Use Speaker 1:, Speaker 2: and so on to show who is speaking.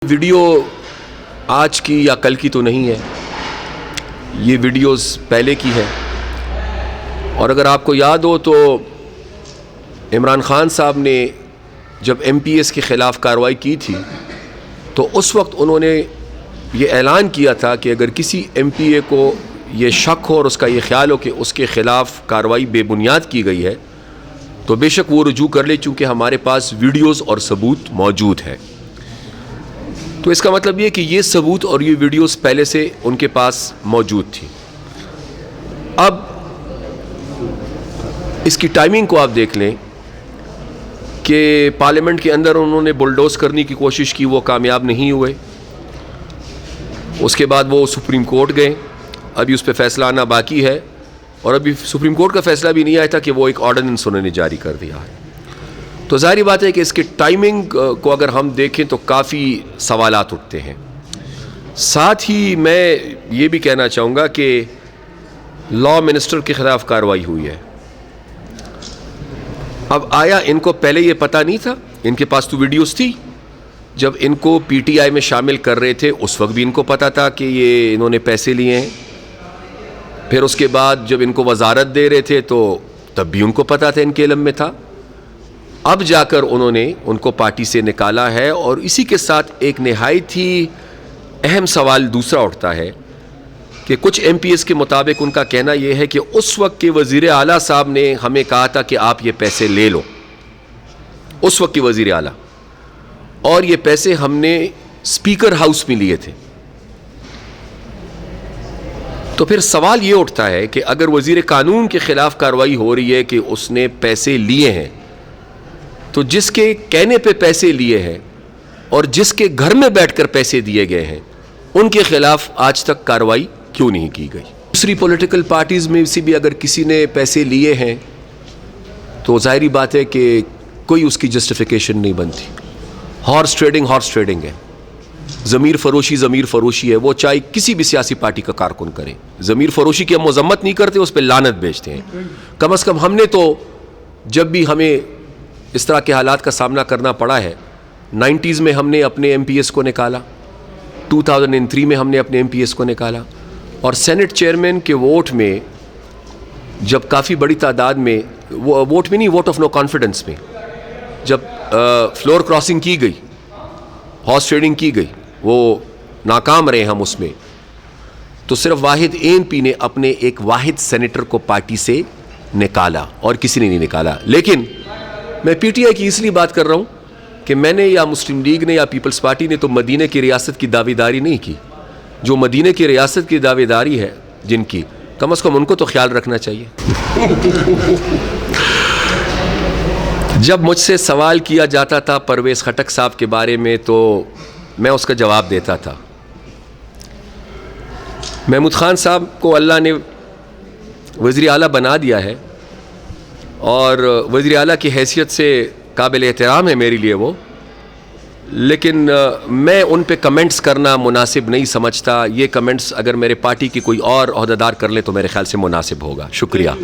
Speaker 1: Video آج کی یا کل کی تو نہیں ہے، یہ ویڈیوز پہلے کی ہے۔ اور اگر آپ کو یاد ہو تو عمران خان صاحب نے جب ایم پی ایس کے خلاف کارروائی کی تھی تو اس وقت انہوں نے یہ اعلان کیا تھا کہ اگر کسی ایم پی اے کو یہ شک ہو اور اس کا یہ خیال ہو کہ اس کے خلاف کارروائی بے بنیاد کی گئی ہے تو بے شک وہ رجوع کر لے، چونکہ ہمارے پاس ویڈیوز اور ثبوت موجود ہے۔ تو اس کا مطلب یہ کہ یہ ثبوت اور یہ ویڈیوز پہلے سے ان کے پاس موجود تھی۔ اب اس کی ٹائمنگ کو آپ دیکھ لیں کہ پارلیمنٹ کے اندر انہوں نے بلڈوز کرنے کی کوشش کی، وہ کامیاب نہیں ہوئے۔ اس کے بعد وہ سپریم کورٹ گئے، ابھی اس پہ فیصلہ آنا باقی ہے، اور ابھی سپریم کورٹ کا فیصلہ بھی نہیں آیا تھا کہ وہ ایک آرڈیننس انہوں نے جاری کر دیا ہے۔ تو ظاہری بات ہے کہ اس کی ٹائمنگ کو اگر ہم دیکھیں تو کافی سوالات اٹھتے ہیں۔ ساتھ ہی میں یہ بھی کہنا چاہوں گا کہ لا منسٹر کے خلاف کارروائی ہوئی ہے۔ اب آیا ان کو پہلے یہ پتہ نہیں تھا؟ ان کے پاس تو ویڈیوز تھی، جب ان کو پی ٹی آئی میں شامل کر رہے تھے اس وقت بھی ان کو پتہ تھا کہ یہ انہوں نے پیسے لیے ہیں۔ پھر اس کے بعد جب ان کو وزارت دے رہے تھے تو تب بھی ان کو پتہ تھا، ان کے علم میں تھا۔ اب جا کر انہوں نے ان کو پارٹی سے نکالا ہے، اور اسی کے ساتھ ایک نہایت ہی اہم سوال دوسرا اٹھتا ہے کہ کچھ ایم پی ایس کے مطابق ان کا کہنا یہ ہے کہ اس وقت کے وزیر اعلیٰ صاحب نے ہمیں کہا تھا کہ آپ یہ پیسے لے لو، اس وقت کے وزیر اعلیٰ، اور یہ پیسے ہم نے اسپیکر ہاؤس میں لیے تھے۔ تو پھر سوال یہ اٹھتا ہے کہ اگر وزیر قانون کے خلاف کارروائی ہو رہی ہے کہ اس نے پیسے لیے ہیں، تو جس کے کہنے پہ پیسے لیے ہیں اور جس کے گھر میں بیٹھ کر پیسے دیے گئے ہیں ان کے خلاف آج تک کارروائی کیوں نہیں کی گئی؟ دوسری پولیٹیکل پارٹیز میں سے بھی اگر کسی نے پیسے لیے ہیں تو ظاہری بات ہے کہ کوئی اس کی جسٹیفیکیشن نہیں بنتی۔ ہارس ٹریڈنگ ہے، ضمیر فروشی ہے، وہ چاہے کسی بھی سیاسی پارٹی کا کارکن کرے۔ ضمیر فروشی کی ہم مذمت نہیں کرتے، اس پہ لعنت بیچتے ہیں۔ کم از کم ہم نے تو جب بھی ہمیں اس طرح کے حالات کا سامنا کرنا پڑا ہے، 90s میں ہم نے اپنے ایم پی ایس کو نکالا، 2003 میں ہم نے اپنے ایم پی ایس کو نکالا، اور سینٹ چیئرمین کے ووٹ میں جب کافی بڑی تعداد میں ووٹ میں نہیں، ووٹ آف نو کانفیڈنس میں جب فلور کراسنگ کی گئی، ہارس ٹریڈنگ کی گئی، وہ ناکام رہے ہم اس میں، تو صرف واحد اے این پی نے اپنے ایک واحد سینیٹر کو پارٹی سے نکالا اور کسی نے نہیں نکالا۔ لیکن میں پی ٹی آئی کی اس لیے بات کر رہا ہوں کہ میں نے یا مسلم لیگ نے یا پیپلز پارٹی نے تو مدینہ کی ریاست کی دعوے داری نہیں کی۔ جو مدینہ کی ریاست کی دعوے داری ہے جن کی، کم از کم ان کو تو خیال رکھنا چاہیے۔ جب مجھ سے سوال کیا جاتا تھا پرویز خٹک صاحب کے بارے میں تو میں اس کا جواب دیتا تھا۔ محمود خان صاحب کو اللہ نے وزیر اعلیٰ بنا دیا ہے، اور وزیر اعلیٰ کی حیثیت سے قابل احترام ہے میرے لیے وہ، لیکن میں ان پہ کمنٹس کرنا مناسب نہیں سمجھتا۔ یہ کمنٹس اگر میرے پارٹی کی کوئی اور عہدیدار کر لیں تو میرے خیال سے مناسب ہوگا۔ شکریہ۔